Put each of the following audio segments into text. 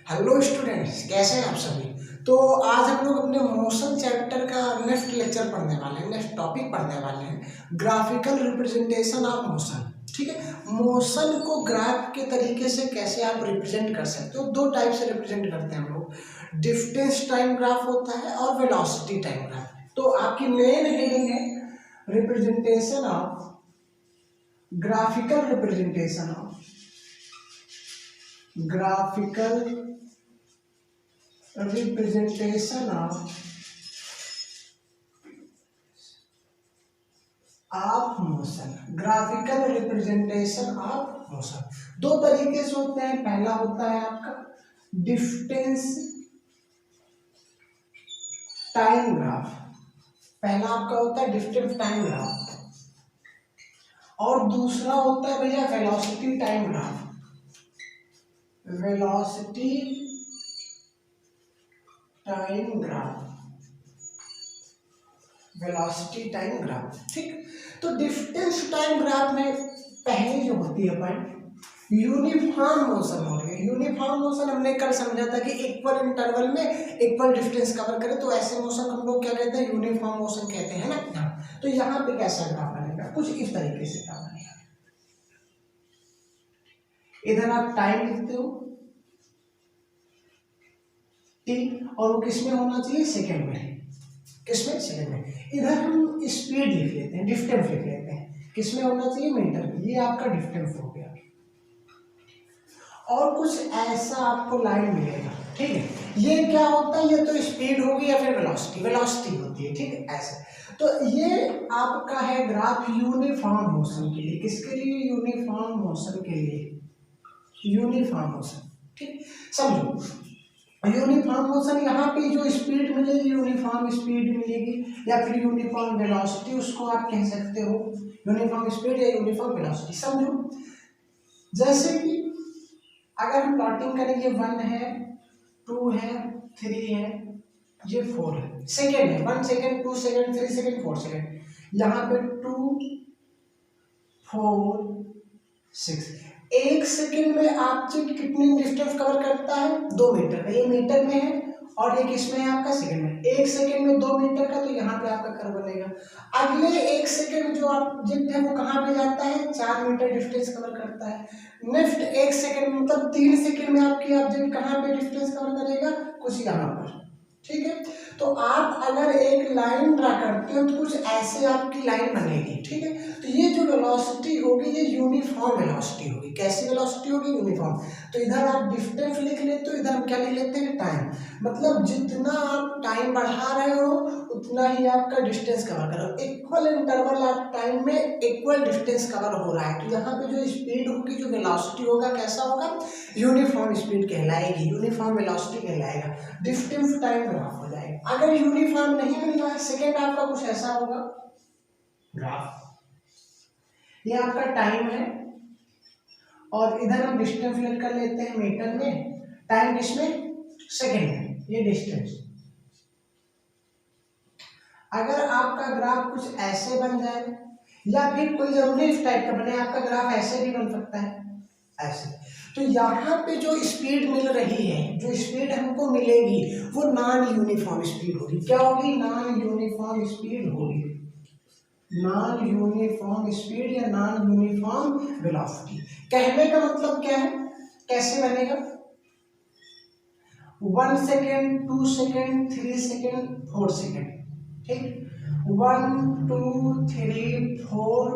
Hello students, कैसे हैं आप सभी। तो आज हम लोग अपने मोशन चैप्टर का नेक्स्ट लेक्चर पढ़ने वाले हैं, नेक्स्ट टॉपिक पढ़ने वाले हैं, ग्राफिकल रिप्रेजेंटेशन ऑफ मोशन। ठीक है, मोशन को ग्राफ के तरीके से कैसे आप रिप्रेजेंट कर सकते हो। दो टाइप से रिप्रेजेंट करते हैं हम लोग, डिस्टेंस टाइम ग्राफ होता है और वेलोसिटी टाइम ग्राफ। तो आपकी मेन हेडिंग है representation of graphical representation of graphical representation of motion. Graphical representation of motion दो तरीके से होते हैं। पहला होता है आपका डिस्टेंस टाइम ग्राफ, पहला आपका होता है डिस्टेंस टाइम ग्राफ, और दूसरा होता है भैया velocity time graph. Velocity time graph, velocity time graph. ठीक, तो डिस्टेंस टाइम ग्राफ में पहले जो होती है पॉइंट यूनिफॉर्म मोशन हो रही है। यूनिफॉर्म मोशन हमने कल समझा था कि इक्वल इंटरवल में इक्वल डिस्टेंस कवर करे, तो ऐसे मोशन हम लोग क्या कहते हैं, यूनिफॉर्म मोशन कहते हैं ना। तो यहाँ पे कैसा ग्राफ बनेगा, कुछ इस तरीके से ग्राफ बनेगा। इधर आप टाइम लिखते हो टी, और वो किसमें होना चाहिए, सेकेंड में। किसमें, सेकेंड में। इधर हम स्पीड लिख लेते हैं, डिस्टेंस लिख लेते हैं, किसमें होना चाहिए, मीटर में। ये आपका डिस्टेंस हो गया, और कुछ ऐसा आपको लाइन मिलेगा। ठीक है, ये क्या होता है, ये तो स्पीड होगी या फिर वेलोसिटी, वेलोसिटी होती है। ठीक है, ऐसे। तो ये आपका है ग्राफ यूनिफॉर्म मोशन के लिए। किसके लिए, यूनिफॉर्म मोशन के लिए, यूनिफॉर्म मोशन। ठीक, समझो यूनिफॉर्म मोशन, यहाँ पे जो स्पीड मिलेगी यूनिफॉर्म स्पीड मिलेगी, या फिर यूनिफॉर्म वेलोसिटी उसको आप कह सकते हो, यूनिफॉर्म स्पीड या यूनिफॉर्म वेलोसिटी। समझो जैसे कि अगर हम प्लॉटिंग करेंगे 1 है, 2 है, 3 है, ये 4 है, सेकेंड है, 1 सेकेंड, 2 सेकेंड, 3 सेकेंड, 4 सेकेंड। यहाँ पे 2, 4, 6। एक सेकेंड में ऑब्जेक्ट कितनी डिस्टेंस कवर करता है, 2 मीटर का। ये मीटर में है, और एक इसमें है आपका सेकेंड में। एक सेकेंड में 2 मीटर का, तो यहाँ पे आपका कर्व बनेगा। अगले एक सेकेंड में जो ऑब्जेक्ट है वो कहाँ पे जाता है, 4 मीटर डिस्टेंस कवर करता है। नेक्स्ट एक सेकेंड मतलब 3 सेकेंड में आपकी ऑब्जेक्ट कहाँ पे डिस्टेंस कवर करेगा, कुछ यहाँ पर। ठीक है, तो आप अगर एक लाइन ड्रा करते हो तो कुछ ऐसे आपकी लाइन बनेगी। ठीक है, तो ये जो वेलोसिटी होगी ये यूनिफॉर्म वेलोसिटी होगी। कैसी वेलोसिटी होगी, यूनिफॉर्म। तो इधर आप डिस्टेंस लिख लेते हो, इधर हम क्या लिख लेते हैं, टाइम। मतलब जितना आप टाइम बढ़ा रहे हो उतना ही आपका डिस्टेंस कवर करो। इक्वल इंटरवल आप टाइम में इक्वल डिस्टेंस कवर हो रहा है, तो यहाँ पे जो स्पीड होगी, जो वेलोसिटी होगा, कैसा होगा, यूनिफॉर्म स्पीड कहलाएगी, यूनिफॉर्म वेलोसिटी कहलाएगा, डिस्टेंस टाइम ग्राफ हो जाएगा। अगर यूनिफॉर्म नहीं मिल रहा है, सेकेंड आपका कुछ ऐसा होगा ग्राफ। ये आपका टाइम है, और इधर हम डिस्टेंस लेट कर लेते हैं मीटर में, टाइम किसमें, सेकेंड में, ये डिस्टेंस। अगर आपका ग्राफ कुछ ऐसे बन जाए, या फिर कोई जरूरी इस टाइप का बने, आपका ग्राफ ऐसे भी बन सकता है, ऐसे। तो यहाँ पे जो स्पीड मिल रही है, जो स्पीड हमको मिलेगी, वो नॉन यूनिफॉर्म स्पीड होगी। क्या होगी, नॉन यूनिफॉर्म स्पीड होगी, नॉन यूनिफॉर्म स्पीड या नॉन यूनिफॉर्म वेलोसिटी। कहने का मतलब क्या है, कैसे बनेगा, 1 सेकेंड, 2 सेकेंड, 3 सेकेंड, 4 सेकेंड। ठीक, 1, 2, 3, 4,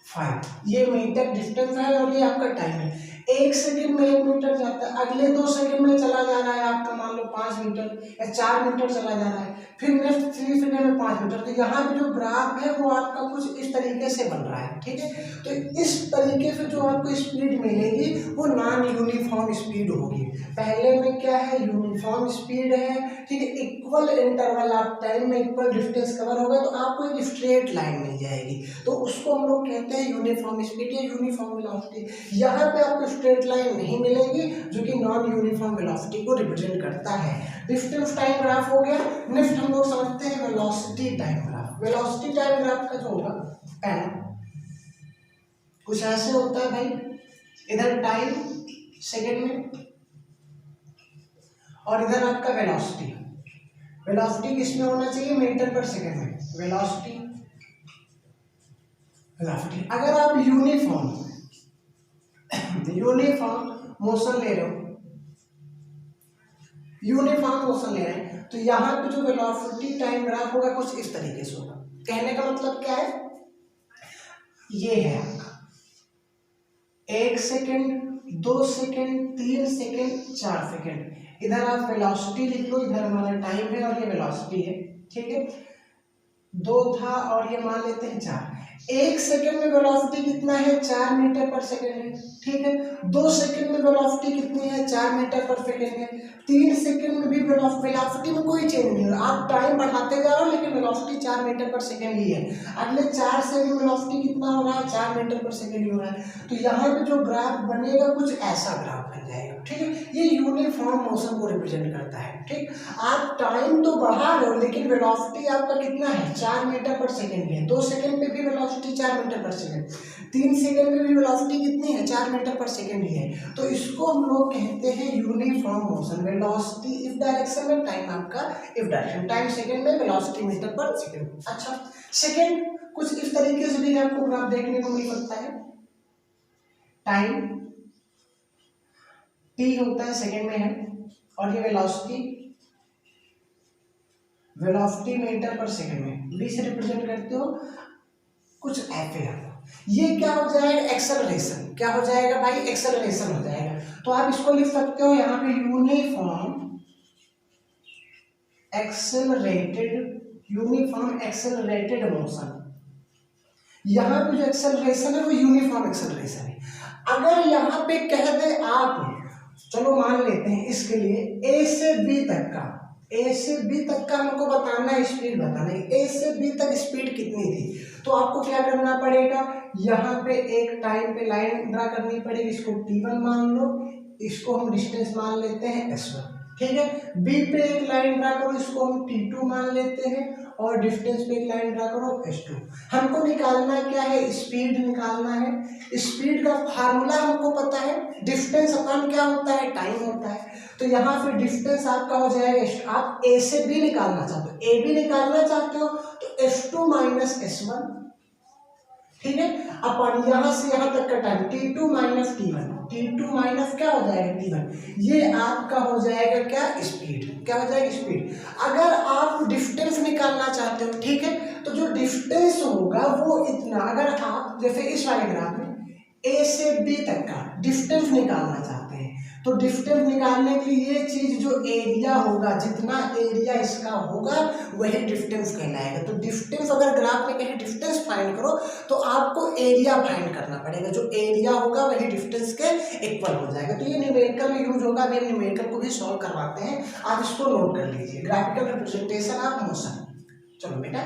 5, ये मीटर डिस्टेंस है, और ये आपका टाइम है। एक सेकेंड में 1 मीटर जाता है, अगले 2 सेकेंड में चला जा रहा है आपका, मान लो 5 मीटर या 4 मीटर चला जा रहा है, फिर नेक्स्ट 3 सेकेंड में 5 मीटर। तो यहाँ पे जो ग्राफ है वो आपका कुछ इस तरीके से बन रहा है। ठीक है, तो इस तरीके से जो आपको स्पीड मिलेगी वो नॉन यूनिफॉर्म स्पीड होगी। पहले में क्या है, यूनिफॉर्म स्पीड है। ठीक है, इक्वल इंटरवल आप टाइम में इक्वल डिस्टेंस कवर होगा, तो आपको एक स्ट्रेट लाइन मिल जाएगी, तो उसको हम लोग कहते हैं यूनिफॉर्म स्पीड या यूनिफॉर्म वेलोसिटी। यहाँ पे आपको स्ट्रेट लाइन नहीं मिलेगी, जो कि नॉन यूनिफॉर्म वेलोसिटी को रिप्रेजेंट करता है। डिस्टेंस टाइम ग्राफ हो गया। नेक्स्ट हम लोग समझते हैं velocity time graph. Velocity time graph का जो होगा पहला कुछ ऐसे होता है भाई, इधर टाइम सेकेंड में, और इधर आपका वेलोसिटी। वेलोसिटी किसमें होना चाहिए, मीटर पर सेकंड में। वेलोसिटी वेलोसिटी अगर आप यूनिफॉर्म मोशन ले रहे हो, यूनिफॉर्म मोशन ले रहे हैं, तो यहाँ पे जो वेलोसिटी टाइम ग्राफ होगा कुछ इस तरीके से होगा। कहने का मतलब क्या है, ये है आपका 1 सेकेंड, 2 सेकेंड, 3 सेकेंड, 4 सेकेंड। इधर आप वेलोसिटी लिख लो, इधर हमारा टाइम है और ये वेलोसिटी है, ठीक है। 2 था और ये मान लेते हैं 4। 1 सेकेंड में वेलोसिटी कितना है, 4 मीटर पर सेकेंड है, ठीक है। 2 सेकेंड में वेलोसिटी कितनी है, 4 मीटर पर सेकेंड है। 3 सेकेंड में भी वेलोसिटी में कोई चेंज नहीं हो रहा, आप टाइम बढ़ाते जा रहे हो लेकिन वेलोसिटी 4 मीटर पर सेकेंड ही है। अगले 4 सेकेंड वेलोसिटी कितना हो रहा है, 4 मीटर पर सेकेंड ही हो रहा है। तो यहाँ पे जो ग्राफ बनेगा कुछ ऐसा ग्राफ बन जाएगा, ठीक है। ये यूनिफॉर्म मोशन को रिप्रेजेंट करता है, ठीक। आप टाइम तो बढ़ा रहे हो लेकिन वेलोसिटी आपका कितना है, 4 मीटर पर सेकेंड है। 2 सेकेंड पे भी वेलोसिटी 4 मीटर पर सेकेंड, 3 सेकेंड में भी वेलोसिटी कितनी है, 4 मीटर पर सेकेंड ही है। तो इसको हम लोग कहते हैं यूनिफॉर्म मोशन। वेलोसिटी इस डायरेक्शन में, टाइम आपका इस डायरेक्शन, टाइम सेकेंड में, वेलोसिटी मीटर पर सेकेंड। अच्छा, सेकेंड कुछ इस तरीके से भी आपको ग्राफ देखने को मिल सकता है। टाइम t होता है सेकेंड में है और ये वेलोसिटी मीटर पर सेकेंड में, v से रिप्रेजेंट करते हो कुछ ऐसे आता। ये क्या हो जाएगा, एक्सेलरेशन। क्या हो जाएगा भाई, एक्सेलरेशन हो जाएगा। तो आप इसको लिख सकते हो यहाँ पे यूनिफॉर्म एक्सेलरेटेड मोशन। यहाँ पे जो एक्सेलरेशन है वो यूनिफॉर्म एक्सेलरेशन है। अगर यहाँ पे कह दे आप, चलो मान लेते हैं इसके लिए ए से बी तक का हमको बताना है, स्पीड बताना है। ए से बी तक स्पीड कितनी थी, तो आपको क्या करना पड़ेगा, यहाँ पे एक टाइम पे लाइन ड्रा करनी पड़ेगी। इसको t1 मान लो, इसको हम डिस्टेंस मान लेते हैं s1, ठीक है। बी पे एक लाइन ड्रा करो, इसको हम t2 मान लेते हैं और डिस्टेंस पे एक लाइन ड्रा करो s2। हमको निकालना क्या है, स्पीड निकालना है। स्पीड का फार्मूला हमको पता है, डिस्टेंस अपन क्या होता है, टाइम होता है। तो यहाँ पे डिस्टेंस आपका हो जाएगा, आप ए से बी निकालना चाहते हो, ए बी निकालना चाहते हो तो s2 माइनस s1, ठीक है। अपन यहाँ से यहाँ तक का time t2 minus t1 minus क्या हो जाएगा t1, ये आपका हो जाएगा क्या, स्पीड। क्या हो जाएगा, स्पीड। अगर आप डिस्टेंस निकालना चाहते हो, ठीक है, तो जो डिस्टेंस होगा वो इतना, अगर आप जैसे इस वाले ग्राफ में ए से बी तक का डिस्टेंस निकालना चाहते हैं, तो डिस्टेंस निकालने के लिए ये चीज जो एरिया होगा, जितना एरिया इसका होगा वही डिस्टेंस कहलाएगा। तो डिस्टेंस अगर ग्राफ में कहीं डिस्टेंस फाइंड करो तो आपको एरिया फाइंड करना पड़ेगा, जो एरिया होगा वही डिस्टेंस के इक्वल हो जाएगा। तो ये न्यूमेरिकल में यूज होगा, अभी न्यूमेरिकल को भी सॉल्व करवाते हैं, आप इसको नोट कर लीजिए, ग्राफिकल रिप्रेजेंटेशन ऑफ मोशन। चलो बेटा,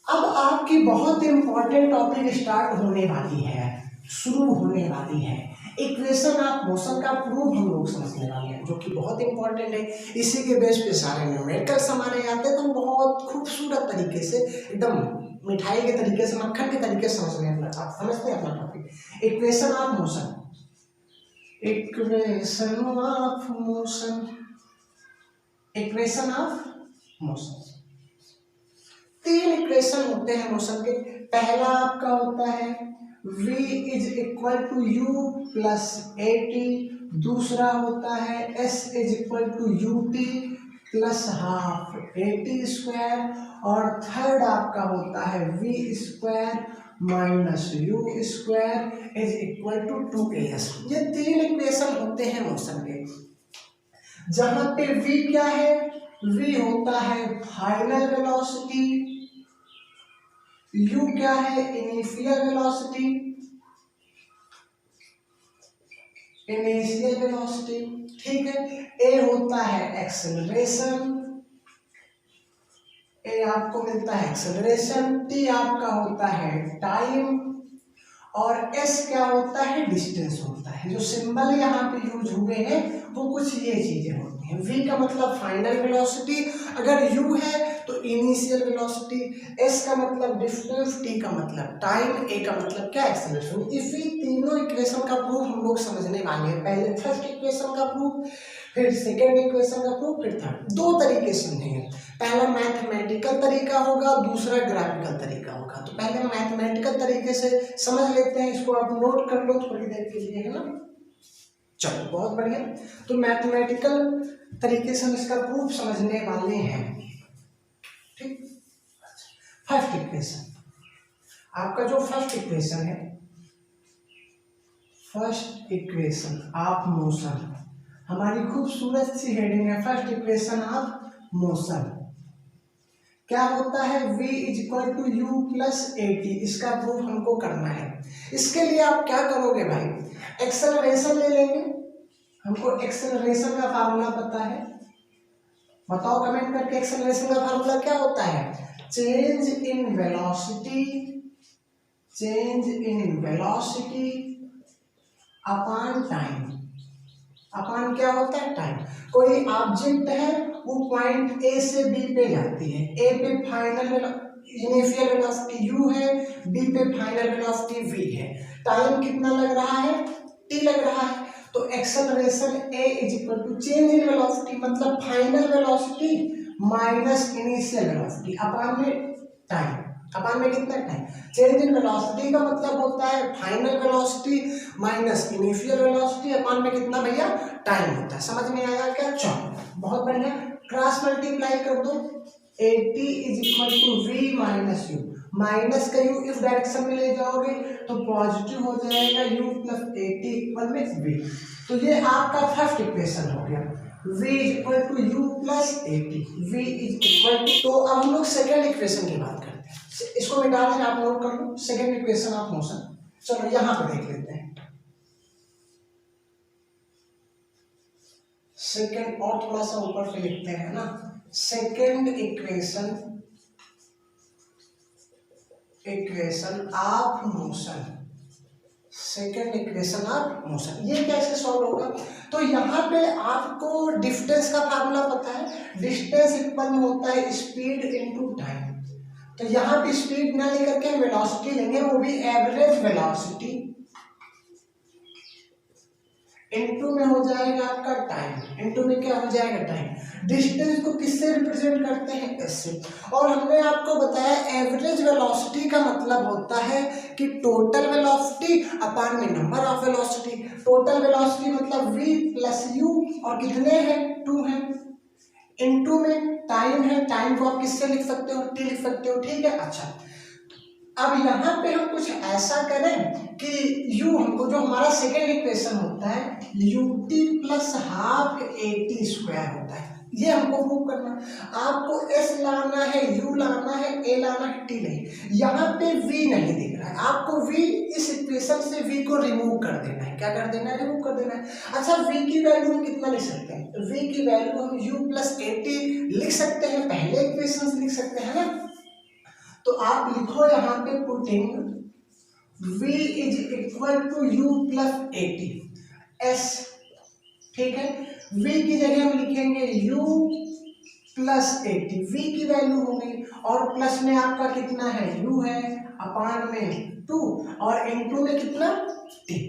अब आपकी बहुत इंपॉर्टेंट टॉपिक स्टार्ट होने वाली है, शुरू होने वाली है। इक्वेशन ऑफ मोशन का प्रूफ हम लोग समझने वाले हैं, जो कि बहुत इंपॉर्टेंट है। इसी के बेस पे सारे न्यूमेरिकल्स हमारे आते हैं, तो हम बहुत खूबसूरत तरीके से, एकदम मिठाई के तरीके से, मक्खन के तरीके से समझते हैं अपना topic. Equation of motion, equation of motion. 3 equation होते हैं मोशन के। पहला आपका होता है v is equal to u plus a t, दूसरा होता है s is equal to u t plus half a t square, और थर्ड आपका होता है v square minus u square is equal to 2as। ये 3 इक्वेशन होते हैं मोशन के, जहां पे v क्या है, v होता है फाइनल वेलोसिटी, u क्या है, इनिशियल वेलोसिटी, ठीक है। a होता है एक्सेलरेशन, a आपको मिलता है एक्सेलरेशन, t आपका होता है टाइम, और s क्या होता है, डिस्टेंस होता है। जो सिंबल यहाँ पे यूज हुए हैं वो कुछ ये चीजें होती हैं। v का मतलब फाइनल वेलोसिटी, अगर u है तो इनिशियल वेलोसिटी, s का मतलब डिस्टेंस, t का मतलब टाइम, a का मतलब क्या, एक्सेलरेशन। इसी तीनों इक्वेशन का प्रूफ हम लोग समझने वाले हैं। पहले फर्स्ट इक्वेशन का प्रूफ, फिर सेकेंड इक्वेशन का प्रूफ, फिर थर्ड। दो तरीके से समझेंगे, पहला मैथमेटिकल तरीका होगा, दूसरा ग्राफिकल तरीका होगा। तो पहले मैथमेटिकल तरीके से समझ लेते हैं, इसको आप नोट कर लो थोड़ी देर के लिए, है ना। चलो बहुत बढ़िया। तो मैथमेटिकल तरीके से हम इसका प्रूफ समझने वाले हैं, ठीक। फर्स्ट इक्वेशन, आपका जो फर्स्ट इक्वेशन है, फर्स्ट इक्वेशन ऑफ मोशन, हमारी खूबसूरत सी हेडिंग है, फर्स्ट इक्वेशन ऑफ मोशन। क्या होता है, v equal to u plus a t, इसका प्रूफ हमको करना है। इसके लिए आप क्या करोगे भाई, एक्सेलरेशन ले लेंगे, हमको एक्सेलरेशन का फार्मूला पता है, बताओ कमेंट करके एक्सेलरेशन का फार्मूला क्या होता है, change in velocity, change in velocity upon time. Upon क्या होता है, टाइम। कोई ऑब्जेक्ट है, वो पॉइंट ए से बी पे जाती है, ए पे फाइनल इनिशियल वेलोसिटी u है, बी पे फाइनल वेलोसिटी v है, टाइम कितना लग रहा है, t लग रहा है। तो acceleration a is equal to change in velocity मतलब final velocity minus initial velocity upon में टाइम। अपॉन में कितना टाइम, चेंज इन वेलोसिटी का मतलब होता है final velocity minus initial velocity upon में कितना भैया, टाइम होता है। समझ में आया क्या, चलो बहुत बढ़िया। क्रॉस मल्टीप्लाई कर दो, 80 is equal to v minus u, minus का u इस डायरेक्शन में ले जाओगे तो पॉजिटिव हो जाएगा, u प्लस 80 इक्वल में v। तो ये आपका फर्स्ट इक्वेशन हो गया, v is equal to u plus 80, v is equal to. तो अब हम लोग सेकेंड इक्वेशन की बात करते हैं, इसको मिटा दें, आप नोट कर लो, सेकेंड इक्वेशन ऑफ मोशन। चलो यहां पे देख लेते हैं सेकेंड, और थोड़ा सा ऊपर से लिखते हैं ना, second equation, equation of motion, second equation of motion. ये कैसे सॉल्व होगा, तो यहाँ पे आपको डिस्टेंस का फार्मूला पता है, डिस्टेंस इक्वल में होता है स्पीड इनटू टाइम। तो यहाँ पे स्पीड ना लेकर के वेलोसिटी लेंगे, वो भी एवरेज वेलोसिटी, इनटू में हो जाएगा आपका टाइम, इनटू में क्या हो जाएगा, टाइम। डिस्टेंस को किससे रिप्रेजेंट करते हैं, एस से। और हमने आपको बताया एवरेज वेलोसिटी का मतलब होता है कि टोटल वेलोसिटी अपॉन में number of velocity. Total velocity मतलब v प्लस यू, और कितने हैं, 2 हैं, इनटू में टाइम है, टाइम को आप किससे लिख सकते हो, t लिख सकते हो, ठीक है। अच्छा, अब यहाँ पे हम कुछ ऐसा करें कि u हमको, जो हमारा सेकेंड इक्वेशन होता है ut plus half AT square होता है, ये हमको प्रूव करना है। आपको s लाना है, u लाना है, a लाना है, t नहीं। यहाँ पे v नहीं दिख रहा है, आपको v, इस इक्वेशन से v को रिमूव कर देना है। क्या कर देना है, रिमूव कर देना है। अच्छा, v की वैल्यू हम कितना लिख सकते हैं, v की वैल्यू हम u प्लस AT लिख सकते हैं, पहले इक्वेशन से लिख सकते हैं ना। तो आप लिखो यहाँ पे putting v is equal to u plus 80 s, ठीक है। v की जगह हम लिखेंगे u प्लस 80, v की वैल्यू हो गई, और प्लस में आपका कितना है, u है, अपान में 2, और इनटू में कितना, t।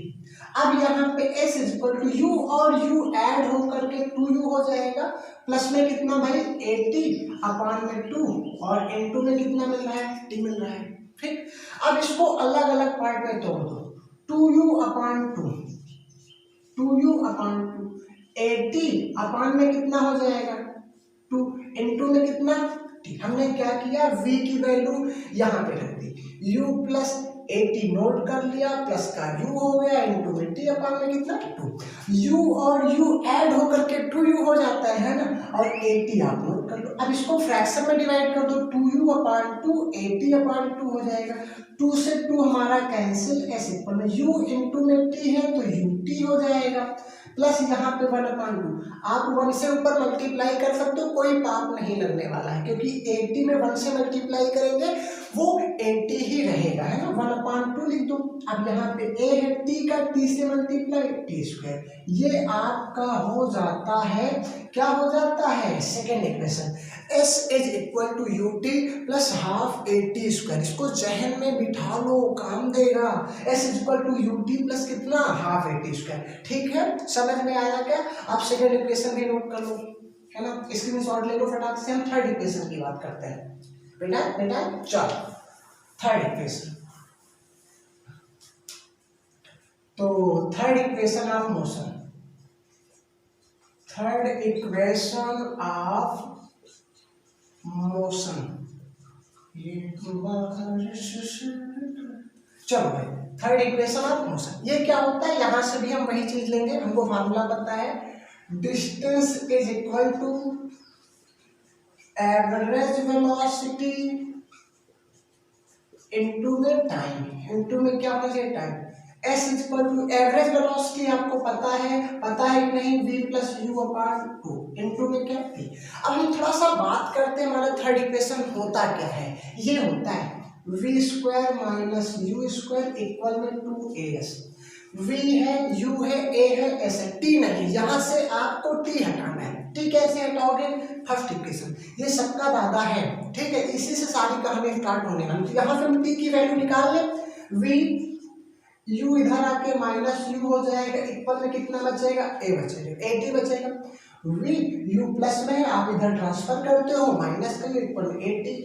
अब यहाँ पे s is equal to u, और u ऐड होकर के 2u हो जाएगा, प्लस में कितना भाई 80 अपान में 2, और इनटू में कितना मिल रहा है, t मिल रहा है, ठीक। अब इसको अलग अलग पार्ट में तोड़ दो, 2u अपान 2, 2u अपान 2, 80 अपान में कितना हो जाएगा 2, इनटू में कितना t। हमने क्या किया, v की वैल्यू यहाँ पे रख दी, u प्लस 80 नोट कर लिया, प्लस का u हो गया, इनटू में t अपान में कितना 2, u और u ऐड होकर के 2u हो जाता है ना, और 80 आप नोट कर लो। अब इसको फ्रैक्शन में डिवाइड कर दो, 2u अपान 2, 80 अपान 2 हो जाएगा, 2 से 2 हमारा कैंसिल, ऐसे इक्वल में u इनटू में t है तो ut हो जाएगा, प्लस यहाँ पे 1 अपान 2, आप 1 से ऊपर मल्टीप्लाई कर सकते हो, कोई पाप नहीं लगने वाला है, क्योंकि 80 में 1 से मल्टीप्लाई करेंगे वो 80 ही रहेगा, है ना, 1/2 लिख दो। अब यहाँ पे a है t का, t से मल्टीप्लाई टी स्क्वायर, ये आपका हो जाता है, क्या हो जाता है, second equation. s is equal to u t plus half a t square, इसको जहन में बिठा लो, काम देगा। s is equal to u t plus कितना, हाफ ए टी स्क्वायर। ठीक है, समझ में आया क्या? आप सेकेंड इक्वेशन भी नोट कर लो, है ना, स्क्रीनशॉट ले लो फटाक से। हम थर्ड इक्वेशन की बात करते हैं बेटा। चलो थर्ड इक्वेशन, तो third equation of motion, third equation of motion, चलो भाई, थर्ड इक्वेशन ऑफ मोशन ये क्या होता है? यहां से भी हम वही चीज लेंगे, हमको फार्मूला पता है, distance is equal to average velocity into the time, into में क्या होना चाहिए, time. s is equal to average velocity आपको पता है कि नहीं, v plus u upon 2 into में क्या, v। अब हम थोड़ा सा बात करते हैं, हमारा थर्ड इक्वेशन होता क्या है? ये होता है v square minus u square equal में 2as। v है, u है, a है, s है, t नहीं, यहां से आपको t हटाना है। t कैसे हटाओगे? फर्स्ट इक्वेशन, ये सबका दादा है, ठीक है, इसी से सारी कहानी स्टार्ट होने वाली। तो यहाँ पे हम t की वैल्यू निकाल लें, v u इधर आके माइनस यू हो जाएगा, इक्वल में कितना बचेगा, a बचेगा, 80 बचेगा। v u प्लस में है, आप इधर ट्रांसफर करते हो, माइनस करिए, इक्वल में 80,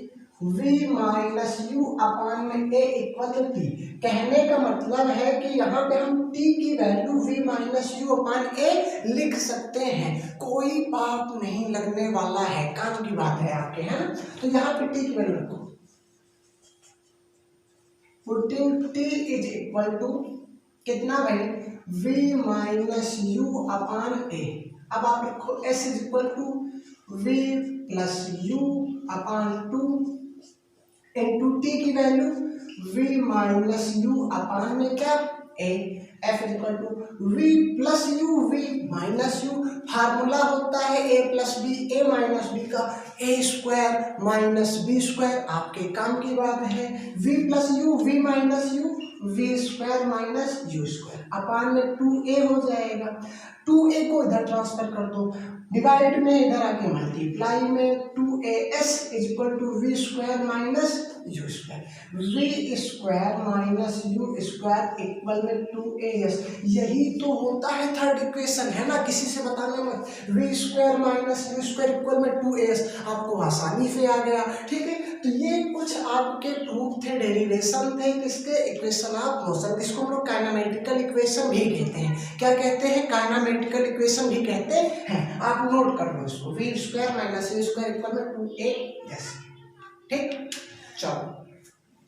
v माइनस यू अपॉन में a इक्वल टू t। कहने का मतलब है कि यहाँ पे हम t की value v minus u upon a लिख सकते हैं, कोई पाप नहीं लगने वाला है, काम की बात है आपके, है ना। तो यहाँ पे t की वैल्यू रखो, putting t is equal to कितना भाई, v minus u upon a। अब आप रखो s is equal to v plus u upon 2 into t की value v minus u upon में क्या, a। f is equal to v plus u, v minus u, formula होता है a plus b, a minus b का a square minus b square, आपके काम की बात है। v plus u, v minus you, v square minus u square upon में 2a हो जाएगा। 2a को इधर ट्रांसफर कर दो, डिवाइड में इधर आके मल्टीप्लाई में 2as is equal to v square minus u square, v square minus u square equal में 2as। यही तो होता है थर्ड इक्वेशन, है ना, किसी से बताने मत। v square minus u square equal में 2as, आपको आसानी से आ गया, ठीक है। तो ये कुछ आपके प्रूफ थे, डेरिवेशन थे किसके, इक्वेशन ऑफ मोशन, इसको हम लोग काइनेमेटिकल इक्वेशन भी कहते हैं। क्या कहते हैं? काइनेमेटिकल इक्वेशन भी कहते हैं। आप नोट कर लो इसको, v square minus u square equal में 2as, ठीक, चलो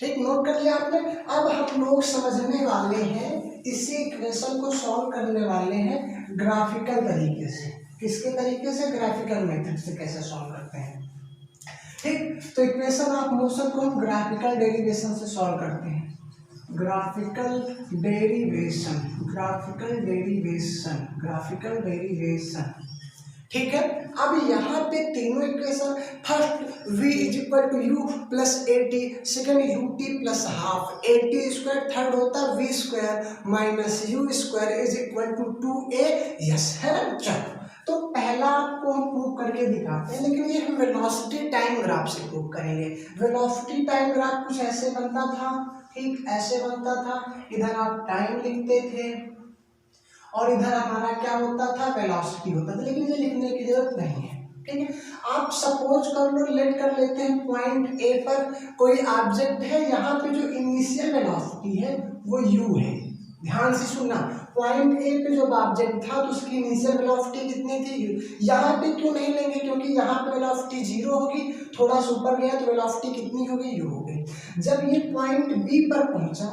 ठीक, नोट कर लिया आपने। अब हम लोग समझने वाले हैं, इसी इक्वेशन को सॉल्व करने वाले हैं ग्राफिकल तरीके से। किसके तरीके से? ग्राफिकल मेथड से कैसे सॉल्व करते हैं, ठीक। तो इक्वेशन ऑफ मोशन को हम ग्राफिकल डेरिवेशन से सॉल्व करते हैं, graphical derivation, graphical derivation, graphical derivation, ठीक है। अब यहाँ पे तीनों equation, first v is equal to u plus a t, second u t plus half a t square, third होता है v square minus u square is equal to 2a, s है। चलो, तो पहला आपको हम प्रूव करके दिखाते हैं, लेकिन ये हम वेलोसिटी टाइम ग्राफ से प्रूव करेंगे। वेलोसिटी टाइम ग्राफ कुछ ऐसे बनता था, ठीक ऐसे बनता था, इधर आप टाइम लिखते थे और इधर हमारा क्या होता था, वेलोसिटी होता था, लेकिन ये लिखने की जरूरत नहीं है, ठीक है। आप सपोज कर लो, लेट कर लेते हैं पॉइंट ए पर कोई ऑब्जेक्ट है, यहाँ पे जो इनिशियल वेलोसिटी है वो u है, ध्यान से सुनना। पॉइंट ए पे जो ऑब्जेक्ट था तो उसकी इनिशियल वेलोसिटी कितनी थी, यहाँ पे क्यों नहीं लेंगे, क्योंकि यहाँ पे वेलोसिटी 0 होगी, थोड़ा सा ऊपर गया तो वेलोसिटी कितनी होगी, u हो गई। जब ये पॉइंट बी पर पहुंचा,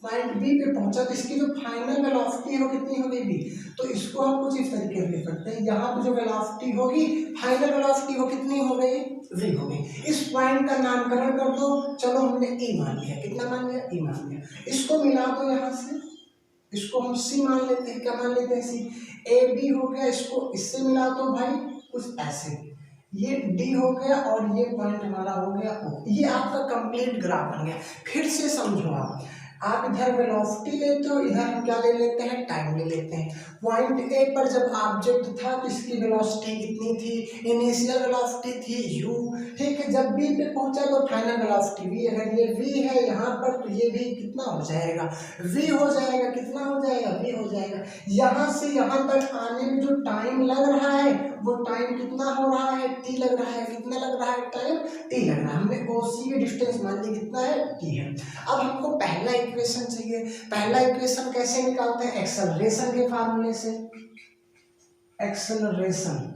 पॉइंट बी पे पहुंचा, तो इसकी जो फाइनल वेलोसिटी हो कितनी होगी, v। तो इसको हम कुछ इस तरीके से लिख सकते हैं, यहाँ पे जो वेलोसिटी होगी, फाइनल वेलोसिटी वो कितनी हो गई, v हो गई। इस पॉइंट का नामकरण कर दो, चलो हमने e मान लिया, कितना मान लिया, e मान लिया। इसको मिला दो यहाँ से, इसको हम c मान लेते हैं, क्या मान लेते हैं, c। a b हो गया, इसको इससे मिला दो भाई कुछ ऐसे, ये डी हो गया और ये पॉइंट हमारा हो गया ओ। ये आपका कंप्लीट ग्राफ बन गया। फिर से समझो, आप इधर वेलोसिटी लेते हो, इधर हम क्या ले लेते हैं, टाइम ले लेते हैं। पॉइंट ए पर जब ऑब्जेक्ट था तो इसकी वेलोसिटी कितनी थी, इनिशियल वेलोसिटी थी u, ठीक है। जब बी पे पहुंचा तो फाइनल वेलोसिटी v, अगर ये v है यहाँ पर तो ये भी कितना हो जाएगा, v हो जाएगा। कितना हो जाएगा, v हो जाएगा। यहाँ से यहाँ तक आने में जो टाइम लग रहा है वो टाइम कितना हो रहा है, t लग रहा है। कितना लग रहा है टाइम, t लग रहा है। हमने OC की डिस्टेंस मान ली कितना है, t है। अब हमको पहला इक्वेशन चाहिए। पहला इक्वेशन कैसे निकालते हैं, एक्सेलरेशन के फार्मूले से। एक्सेलरेशन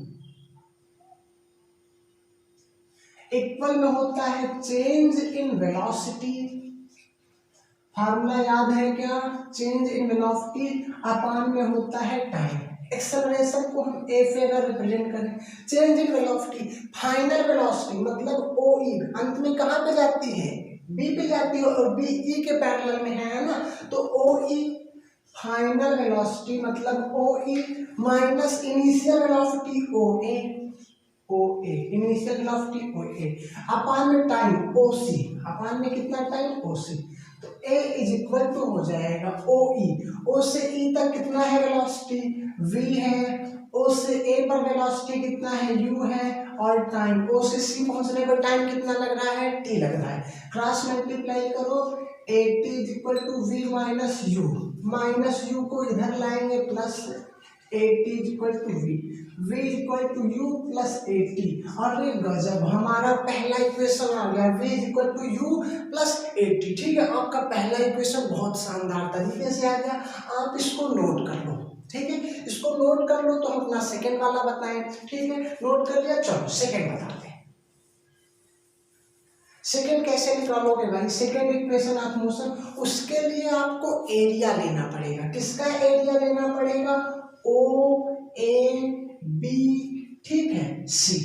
इक्वल में होता है चेंज इन वेलोसिटी, फार्मूला याद है क्या, चेंज इन वेलोसिटी अपान में होता है टाइम। एक्सेलरेशन को हम ए से अगर रिप्रेजेंट करें, change in velocity, final velocity मतलब ओ ई अंत में कहाँ पे जाती है, बी पे जाती है और बी ई के पैरेलल में है ना, तो ओ ई फाइनल वेलोसिटी मतलब ओ E minus initial velocity O A, O A initial velocity ओ ए अपान में टाइम ओ सी, अपान में कितना टाइम ओ सी। तो ए इज इक्वल टू हो जाएगा ओ ई, ओ से ई तक कितना है वेलोसिटी, v है। ओ से ए पर वेलोसिटी कितना है, u है। और टाइम ओ से सी पहुंचने पर टाइम कितना लग रहा है, t लग रहा है। क्रॉस मल्टीप्लाई करो, at is equal to v minus u, minus u को इधर लाएंगे plus at is equal to v is equal to u plus at। और ये गजब, हमारा पहला इक्वेशन आ गया, v is equal to u plus at। ठीक है, आपका पहला इक्वेशन बहुत शानदार तरीके से आ गया। आप इसको नोट कर लो, ठीक है, इसको नोट कर लो तो हम अपना सेकंड वाला बताएं। ठीक है, नोट कर लिया, चलो सेकंड बताते हैं। सेकंड कैसे निकालोगे भाई, सेकंड इक्वेशन ऑफ मोशन, उसके लिए आपको एरिया लेना पड़ेगा। किसका एरिया लेना पड़ेगा, ओ ए बी, ठीक है, सी।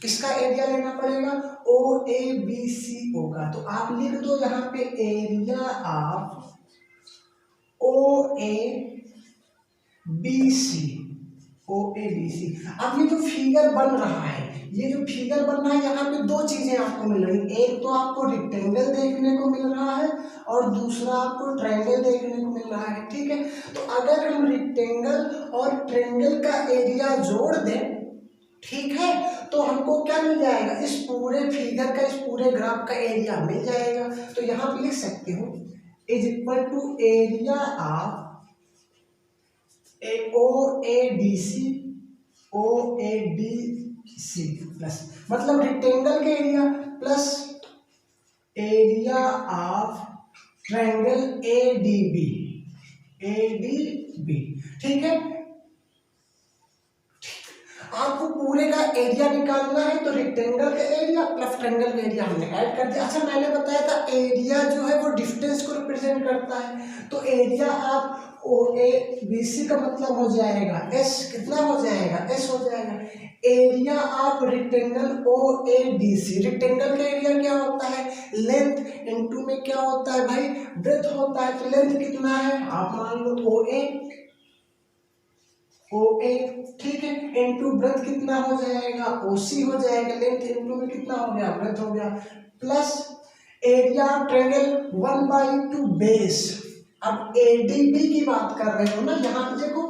किसका एरिया लेना पड़ेगा, ओ ए बी सी ओ का। तो आप लिख दो यहाँ पे area of O A B C, O A B C. अब ये जो फिगर बन रहा है, ये जो फिगर बन रहा है, यहाँ पे दो चीजें आपको मिल रही, एक तो आपको रेक्टेंगल देखने को मिल रहा है और दूसरा आपको ट्रायंगल देखने को मिल रहा है। ठीक है, तो अगर हम रेक्टेंगल और ट्रायंगल का एरिया जोड़ दें, ठीक है, तो हमको क्या मिल जाएगा, इस पूरे फिगर का, इस पूरे ग्राफ का एरिया मिल जाएगा। तो यहाँ पे लिख सकते हो is equal to area of O A D C, O A D C plus, मतलब रेक्टेंगल के area plus area of triangle A D B, A D B. ठीक है, आपको पूरे का एरिया निकालना है तो रेक्टेंगल का एरिया प्लस ट्रायंगल का एरिया हमने ऐड कर दिया। अच्छा, मैंने बताया था एरिया जो है वो डिस्टेंस को रिप्रेजेंट करता है, तो एरिया आप ओ ए बी सी का मतलब हो जाएगा एस, कितना हो जाएगा, एस हो जाएगा। Area of rectangle O A D C, rectangle का एरिया क्या होता है, लेंथ इनटू में क्या होता है भाई, ब्रेथ होता है। तो लेंथ कितना है, आप मान लो ओ ए, ओ ए, ठीक है, इनटू ब्रेथ कितना हो जाएगा, ओ सी हो जाएगा। लेंथ इनटू में कितना हो गया, ब्रेथ हो गया, प्लस एरिया ट्रायंगल 1/2 बेस। अब एडीबी की बात कर रहे हो ना, यहाँ पे देखो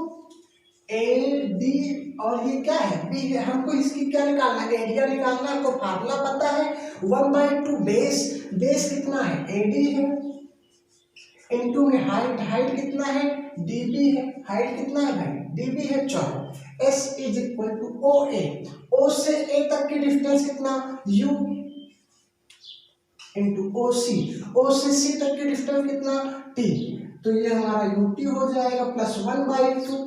एडी और ये क्या है, बी है। हमको इसकी क्या निकालना है, एरिया निकालना है। हमको फार्मूला पता है 1/2 बेस, बेस कितना है, एडी है, इनटू में हाइट, हाइट कितना है, डीबी है, हाइट कितना है भाई, डीबी है। चलो S is equal to O A, O से ए तक की डिस्टेंस कितना, यू इंटू ओ सी, ओ से सी तक की डिस्टेंस कितना, टी। तो ये हमारा यूटी हो जाएगा प्लस 1/2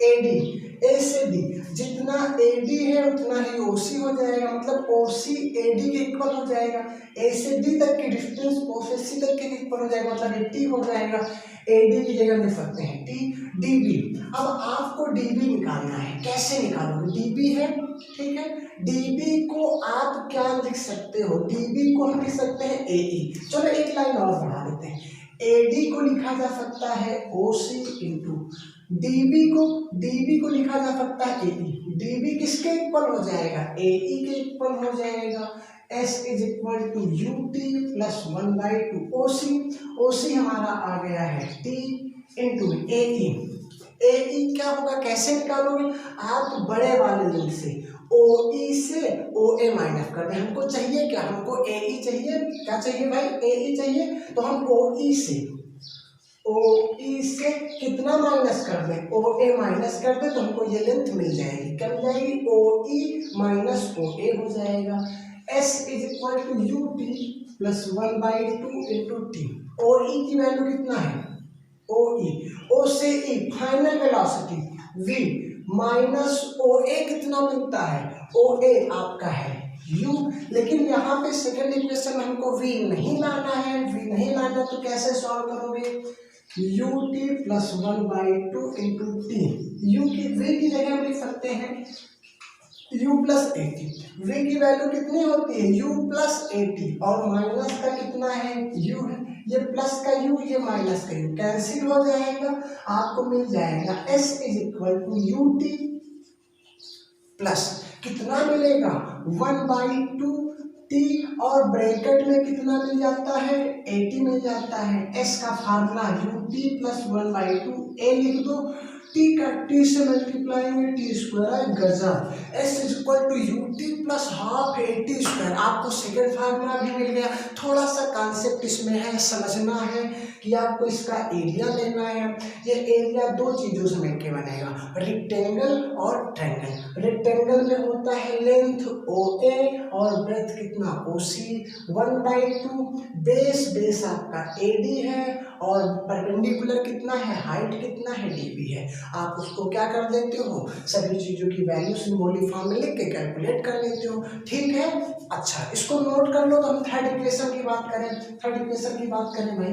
एडी, ए से डी, जितना एडी है उतना ही ओसी हो जाएगा, मतलब ओसी एडी के इक्वल हो जाएगा। ए से डी तक की डिस्टेंस ओ से सी तक के इक्वल हो जाएगा, मतलब टी हो जाएगा। एडी की जगह लिख सकते हैं टी डीबी। अब आपको डीबी निकालना है, कैसे निकालोगे, डीबी है, ठीक है, डीबी को आप क्या लिख सकते हो, डीबी को हम लिख सकते हैं एई। चलो एक लाइन और बढ़ा देते हैं, एडी को लिखा जा सकता है ओसी इंटू dB को लिखा जा सकता है AE। dB किसके इक्वल हो जाएगा, AE के इक्वल हो जाएगा। S is equal to UT plus 1/2 OC हमारा आ गया है T इंटू AE। AE क्या होगा, कैसे निकालोगे आप, बड़े वाले लिंक से OE से OA माइनस कर दें। हमको चाहिए क्या, हमको AE चाहिए, क्या चाहिए भाई, AE चाहिए, तो हम OE से कितना माइनस कर दें, OA माइनस कर दें, तो हमको ये लेंथ मिल जाएगी, क्या मिल जाएगी, OE माइनस OA हो जाएगा। S is equal to UT plus 1/2 into T। OE की वैल्यू कितना है, OE, O से E final velocity V minus OA कितना मिलता है, OA आपका है U। लेकिन यहाँ पे सेकंड इक्वेशन में हमको V नहीं लाना है, V नहीं लाना, तो कैसे सॉल्व करोगे, UT plus 1/2 into T। U की V की जगह हम लिख सकते हैं U प्लस 80। V की वैल्यू कितनी होती है, U प्लस 80, और माइनस का कितना है, U है, ये प्लस का U, ये माइनस का U कैंसिल हो जाएगा, आपको मिल जाएगा S is equal to UT plus कितना मिलेगा 1/2 T, और ब्रैकेट में कितना मिल जाता है, 80 मिल जाता है। S का फार्मूला UT प्लस 1/2 A लिख दो, T का T से मल्टीप्लाई में T स्क्वायर है गजब। S is equal to UT plus half AT square. आपको सेकेंड फार्मूला भी मिल गया। थोड़ा सा कॉन्सेप्ट इसमें है, समझना है कि आपको इसका एरिया लेना है। ये एरिया दो चीजों से मिलकर बनेगा, रेक्टेंगल और ट्रायंगल। रेक्टेंगल में होता है लेंथ OA और ब्रेथ कितना OC, 1/2 बेस आपका AD है, और परपेंडिकुलर कितना है, हाइट कितना है, DB है। आप उसको क्या कर देते हो, सभी चीजों की वैल्यू सिंबॉलिक फॉर्म में लिख के कैलकुलेट कर लेते हो, ठीक है। अच्छा, इसको नोट कर लो। तो हम थर्ड इक्वेशन की बात करें भाई।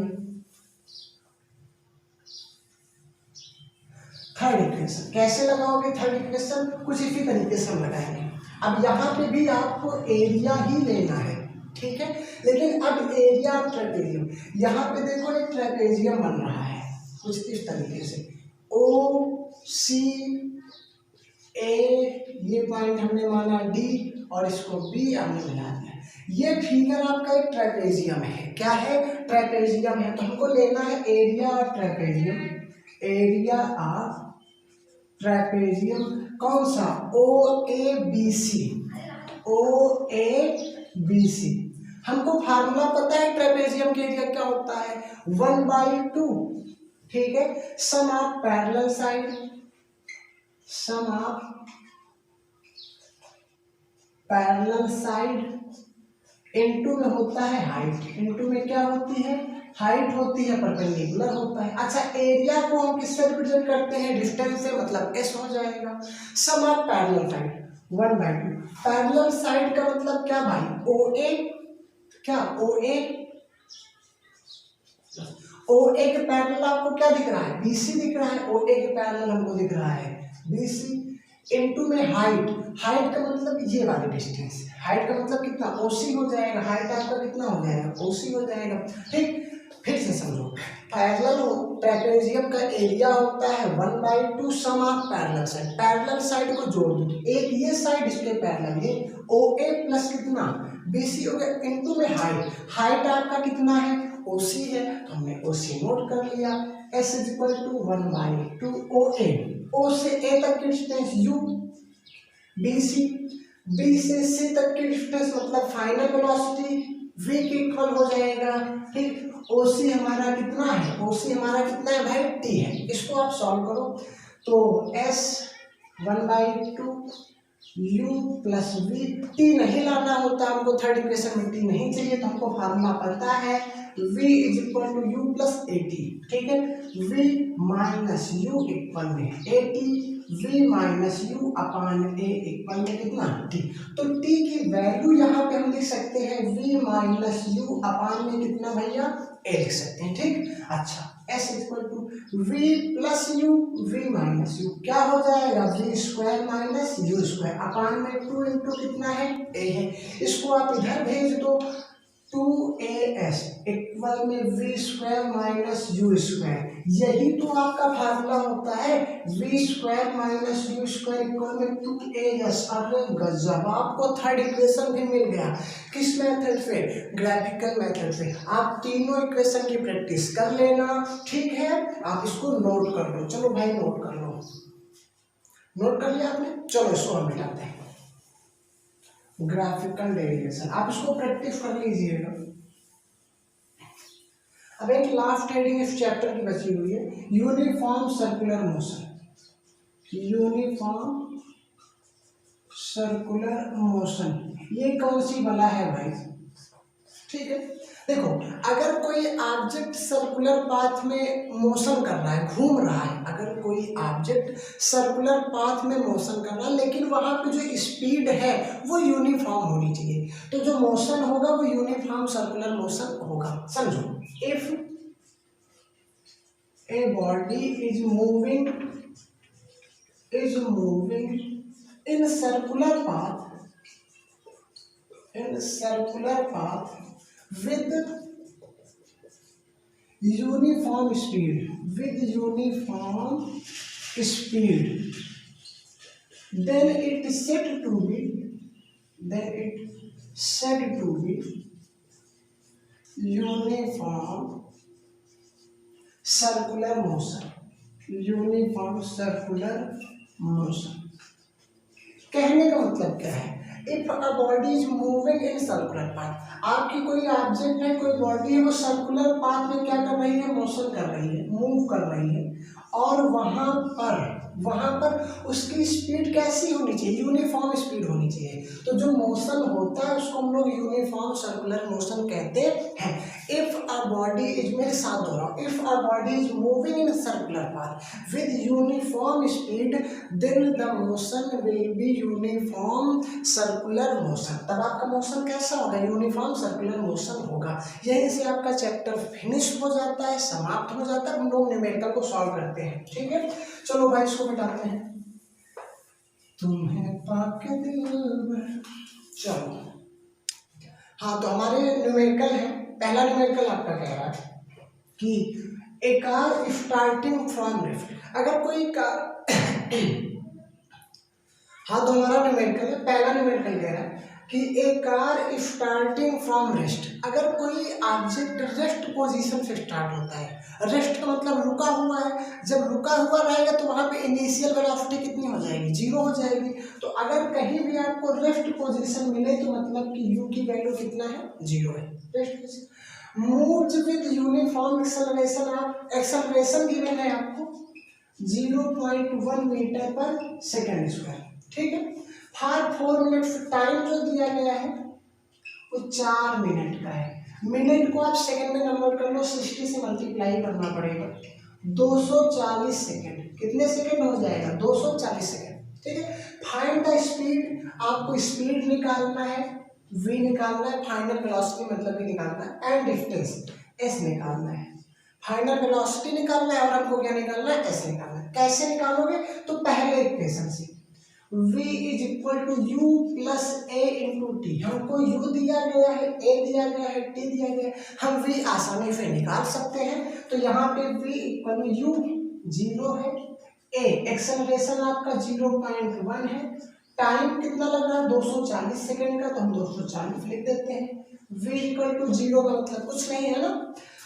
थर्ड इक्वेशन कैसे लगाओगे, थर्ड इक्वेशन कुछ इसी तरीके से हम लगाएंगे। अब यहाँ पे भी आपको एरिया ही लेना है, ठीक है, लेकिन अब एरिया ऑफ ट्रेपेजियम, यहाँ पे देखो एक ट्रेपेजियम बन रहा है कुछ इस तरीके से, OC A, ये पॉइंट हमने माना D, और इसको B हमने मिला दिया। ये फिगर आपका एक ट्रेपेजियम है, क्या है, ट्रेपेजियम है। तो हमको लेना है area of trapezium, area of trapezium कौन सा, OABC, OABC। हमको फार्मूला पता है ट्रेपेजियम के एरिया क्या होता है, 1/2, ठीक है, sum of parallel side, sum of parallel side into में होता है हाइट, इनटू में क्या होती है, हाइट होती है, परपेंडिकुलर होता है। अच्छा, एरिया को हम किससे रिप्रेजेंट करते हैं, डिस्टेंस से, मतलब S हो जाएगा। Sum of parallel side 1/2, parallel side का मतलब क्या भाई, OA, क्या OA के पैरेलल आपको क्या दिख रहा है, BC दिख रहा है, OA के पैरेलल हमको दिख रहा है BC, इनटू में हाइट, हाइट का मतलब ये वाली डिस्टेंस, हाइट का मतलब कितना, OC हो जाएगा, हाइट आपका कितना हो जाएगा, OC हो जाएगा, ठीक। फिर से समझो, पैरेलल ट्रेपेजियम का एरिया होता है 1/2 sum of parallel side, parallel side को जोड़ दो, एक ये साइड इसके पैरेलल, ये OA प्लस कितना BC हो गया, इनटू में हाइट, हाइट आपका कितना है, OC है, तो हमने OC नोट कर लिया। S is equal to 1/2 OA, O से A तक की डिस्टेंस U, BC, B से C तक की डिस्टेंस मतलब फाइनल वेलोसिटी V के इक्वल हो जाएगा, ठीक। OC हमारा कितना है, OC हमारा कितना है भाई, T है। इसको आप सॉल्व करो, तो S 1/2 U plus V, T नहीं लाना होता हमको, थर्ड इक्वेशन में T नहीं चाहिए, तो हमको फार्मूला पता है V is equal to U plus AT, ठीक है, V माइनस U इक्वल में AT, V minus U upon A equal में कितना T। तो T की वैल्यू यहाँ पे हम लिख सकते हैं V माइनस U अपान में कितना भैया A लिख सकते हैं, ठीक। अच्छा, S equal to V plus U, V minus U क्या हो जाएगा, V square minus U square upon में 2 इंटू कितना है A है, इसको आप इधर भेज दो, 2as इक्वल में v square minus u square, यही तो आपका फार्मूला होता है, v square minus u square equal में 2as। अरे गजब, आपको थर्ड इक्वेशन भी मिल गया। किस मेथड से? ग्राफिकल मेथड से। आप तीनों इक्वेशन की प्रैक्टिस कर लेना, ठीक है। आप इसको नोट कर लो, चलो भाई नोट कर लो। नोट कर लिया आपने? चलो इसको हम मिटाते हैं। ग्राफिकल डेरिवेशन आप इसको प्रैक्टिस कर लीजिएगा। अब एक लास्ट हेडिंग इस चैप्टर की बची हुई है, uniform circular motion. Uniform circular motion, ये कौन सी बला है भाई? ठीक है, देखो अगर कोई ऑब्जेक्ट सर्कुलर पाथ में मोशन कर रहा है, घूम रहा है, अगर कोई ऑब्जेक्ट सर्कुलर पाथ में मोशन कर रहा है, लेकिन वहां पे जो स्पीड है वो यूनिफॉर्म होनी चाहिए, तो जो मोशन होगा वो यूनिफॉर्म सर्कुलर मोशन होगा। समझो, if a body is moving in circular path with uniform speed, then it is said to be uniform circular motion। कहने का मतलब क्या है? If a body is moving in circular path, आपकी कोई object है, कोई बॉडी है, वो सर्कुलर पाथ में क्या कर रही है? मोशन कर रही है, मूव कर रही है, और वहां पर उसकी स्पीड कैसी होनी चाहिए? यूनिफॉर्म स्पीड होनी चाहिए। तो जो मोशन होता है उसको हम लोग यूनिफॉर्म सर्कुलर मोशन कहते हैं। इफ अ बॉडी इज, मेरे साथ हो रहा हूँ, if a body is moving in circular path with uniform speed, then the motion will be uniform circular motion. तब आपका मोशन कैसा होगा? यूनिफॉर्म सर्कुलर मोशन होगा। यहीं से आपका चैप्टर फिनिश हो जाता है, समाप्त हो जाता है। हम लोग न्यूमेरिकल को सॉल्व करते हैं, ठीक है। चलो भाई इसको मिटाते हैं। तुम्हें पाके दिल, चलो हाँ, तो हमारे न्यूमेरिकल है। पहला न्यूमेरिकल आपका कह रहा है कि ए कार स्टार्टिंग फ्रॉम लेफ्ट, अगर कोई कार हाँ, तो हमारा न्यूमेरिकल है। पहला न्यूमेरिकल कह रहा है कि ए कार स्टार्टिंग फ्रॉम रेस्ट, अगर कोई ऑब्जेक्ट रेस्ट पोजीशन से स्टार्ट होता है। रेस्ट का मतलब रुका हुआ है, जब रुका हुआ रहेगा तो वहां पे इनिशियल वेलोसिटी कितनी हो जाएगी? 0 हो जाएगी। तो अगर कहीं भी आपको रेस्ट पोजीशन मिले तो मतलब कि u की वैल्यू कितना है? 0 है। Rest position moves with uniform acceleration, आप एक्सेलरेशन गिवन है आपको 0.1 मीटर पर सेकेंड स्क्वायर, ठीक है। फॉर 4 मिनट्स, टाइम जो दिया गया है वो 4 मिनट का है। मिनट को आप सेकंड में कन्वर्ट कर लो, 60 से मल्टीप्लाई करना पड़ेगा। 240 सेकंड, कितने सेकंड हो जाएगा? 240 सेकंड, ठीक है। फाइंड द स्पीड, आपको स्पीड निकालना है, v निकालना है, फाइनल वेलोसिटी मतलब v निकालना है, एंड डिस्टेंस s निकालना है। फाइनल वेलोसिटी निकालना है और हमको क्या निकालना है? s निकालना है। कैसे निकालोगे? तो पहले इक्वेशन से v is equal to u plus a into t. हमको u दिया गया है, a दिया गया है, t दिया गया है, हम v आसानी से निकाल सकते हैं। तो यहाँ पे v इक्वल टू यू 0 है, a एक्सेलरेशन आपका 0.1 है, टाइम कितना लग रहा है? 240 सेकेंड का, तो हम 240 लिख देते हैं। v इक्वल टू 0 का मतलब कुछ नहीं है ना,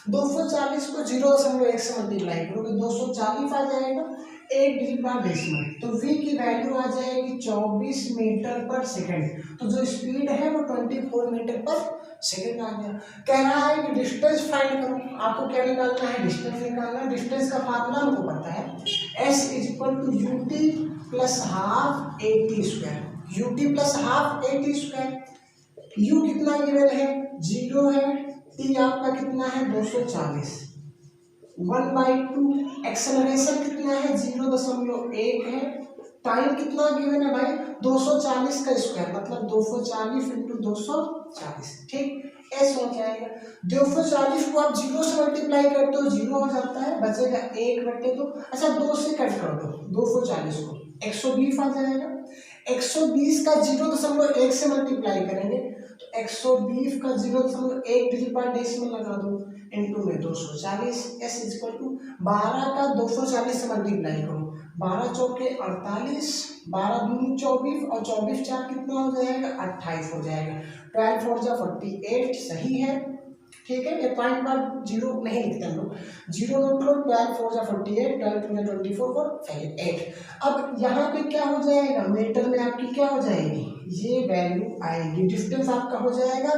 240 को 0.1 से मल्टीप्लाई करोगे 240 आ जाएगा, 1 डिजिट डेसिमल, तो v की वैल्यू आ जाएगी 24 मीटर पर सेकंड। तो जो स्पीड है वो 24 मीटर पर सेकंड आ गया। कह रहा है कि डिस्टेंस फाइंड करो, आपको क्या निकालना है? डिस्टेंस निकालना है। डिस्टेंस का फार्मूला हमको पता है, s is equal to ut plus half at square. ut plus half at square. u कितना गिवन है? 0 है, t आपका कितना है? 240, 1/2। एक्सेलरेशन कितना है? 0.1 है। टाइम कितना गिवन है भाई? 240 का स्क्वायर मतलब 240 इंटू 240, ठीक। एस हो जाएगा 240 को आप 0 से मल्टीप्लाई करते हो 0 हो जाता है, बचेगा 1/2। अच्छा 2 से कट कर दो 240 को, 120 आ जाएगा। 120 का 0.1 से मल्टीप्लाई करेंगे तो 120 का 0.1 डिजिट डेसिमल लगा दो, इनटू में 240, s इक्वल टू 12 का 240 से मल्टीप्लाई करो, 12 चौके 48, 12 दूनी 24 और 24 चार कितना हो जाएगा 28 हो जाएगा, 12 4 जा 48 सही है। ठीक है, ये पॉइंट पर जीरो नहीं लिखते हम लोग, जीरो नोट लो, 12 4 जा 48, 12 2 जा 24 और 8। अब यहाँ पे क्या हो जाएगा, मीटर में आपकी क्या हो जाएगी, ये वैल्यू आएगी, डिस्टेंस आपका हो जाएगा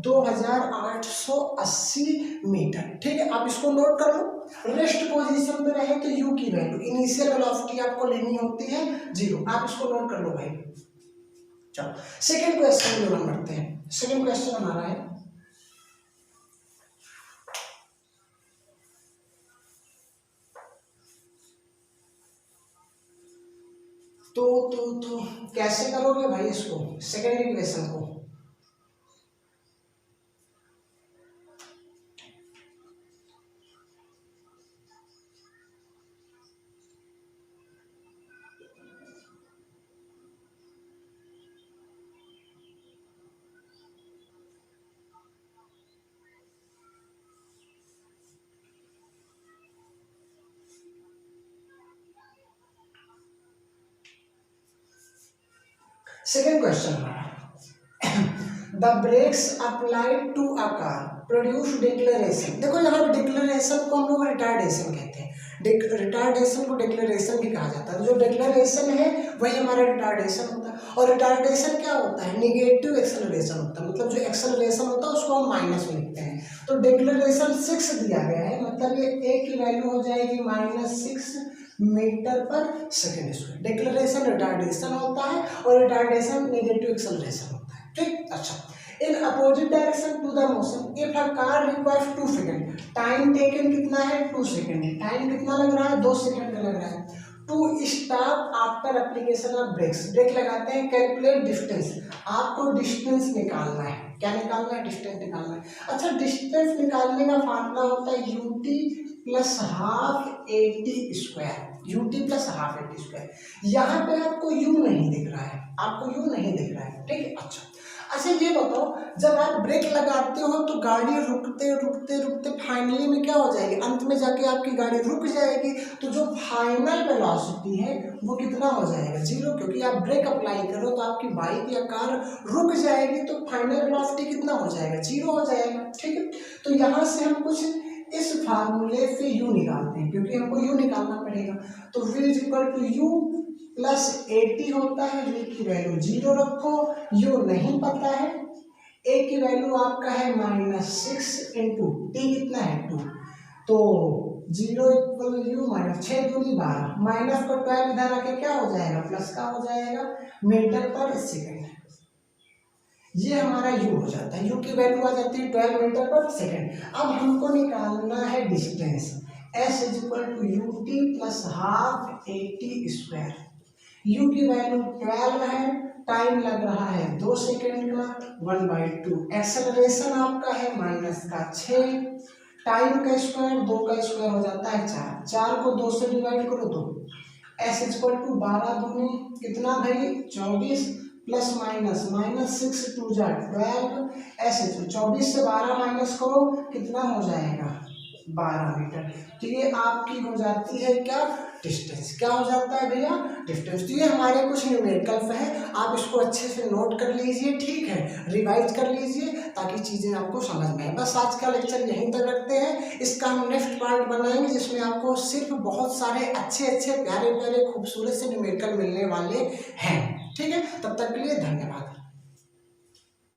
2880 मीटर। ठीक है, आप इसको नोट कर लो। रेस्ट पोजीशन पे रहे तो यू की वैल्यू, इनिशियल वेलोसिटी आपको लेनी होती है 0, आप इसको नोट कर लो भाई। चलो सेकंड क्वेश्चन में हम करते हैं। सेकंड क्वेश्चन हमारा है तो कैसे करोगे भाई इसको, सेकंड इक्वेशन को। Second question the brakes applied to a car produce deceleration. देखो यहाँ पे डिक्लेरेशन को हम लोग रिटार्डेशन कहते हैं, रिटार्डेशन को डिक्लेरेशन भी कहा जाता है। जो डिक्लेरेशन है वही हमारा रिटार्डेशन होता है, और रिटार्डेशन क्या होता है, निगेटिव एक्सेलरेशन होता है, मतलब जो एक्सेलरेशन होता है उसको हम माइनस में लिखते हैं। तो डिक्लेरेशन 6 दिया गया है, मतलब ये ए की वैल्यू हो जाएगी -6 मीटर पर सेकेंड स्क्वायर। डिक्लेरेशन रिटार्डेशन होता है और रिटार्डेशन नेगेटिव एक्सेलरेशन होता है। ठीक, अच्छा, इन opposite direction to the motion if a car requires 2 second, time taken कितना है 2 सेकंड है, टाइम कितना लग रहा है 2 सेकंड का लग रहा है। To stop after application of brakes, brake लगाते हैं, कैलकुलेट डिस्टेंस, आपको डिस्टेंस निकालना है। क्या निकालना है, डिस्टेंस निकालना है। अच्छा, डिस्टेंस निकालने का फार्मूला होता है UT plus half a t square, UT plus half a t square. यहाँ पे आपको यू नहीं दिख रहा है, आपको यू नहीं दिख रहा है। ठीक है, अच्छा ये बताओ, जब आप ब्रेक लगाते हो तो गाड़ी रुकते रुकते रुकते फाइनली में क्या हो जाएगी, अंत में जाके आपकी गाड़ी रुक जाएगी, तो जो फाइनल वेलोसिटी है वो कितना हो जाएगा 0, क्योंकि आप ब्रेक अप्लाई करो तो आपकी बाइक या कार रुक जाएगी, तो फाइनल वेलोसिटी कितना हो जाएगा 0 हो जाएगा। ठीक है, तो यहाँ से हम कुछ इस फार्मूले से यू निकालते हैं, क्योंकि हमको यू निकालना पड़ेगा। तो v is equal to u plus 80 होता है, v की वैल्यू 0 रखो, यू नहीं पता है, a की वैल्यू आपका है -6 इंटू टी कितना है 2, तो 0 इक्वल यू -6 दूनी 12, माइनस को 12 इधर आके क्या हो जाएगा प्लस का हो जाएगा मीटर पर सेकेंड। ये हमारा u हो जाता है, u की वैल्यू आ जाती है 12 मीटर पर सेकेंड। अब हमको निकालना है distance, s is equal to u t plus half a t square. u की वैल्यू 12 है, टाइम लग रहा है 2 सेकेंड का, 1/2। एक्सेलरेशन आपका है -6, टाइम का स्क्वायर 2 का स्क्वायर हो जाता है 4, 4 को 2 से डिवाइड करो 2। s इज इक्वल टू 12 दूनी कितना भाई 24 प्लस माइनस 6 2 जा 12, ऐसे 24 से 12 माइनस करो कितना हो जाएगा 12 मीटर। तो ये आपकी हो जाती है क्या डिस्टेंस, क्या हो जाता है भैया डिस्टेंस। तो ये हमारे कुछ न्यूमेरिकल्स है, आप इसको अच्छे से नोट कर लीजिए, ठीक है, रिवाइज कर लीजिए ताकि चीज़ें आपको समझ में आए। बस आज का लेक्चर यहीं तक रखते हैं, इसका हम नेक्स्ट पार्ट बनाएंगे जिसमें आपको सिर्फ बहुत सारे अच्छे अच्छे प्यारे प्यारे खूबसूरत से न्यूमेरिकल मिलने वाले हैं। ठीक है, तब तक के लिए धन्यवाद।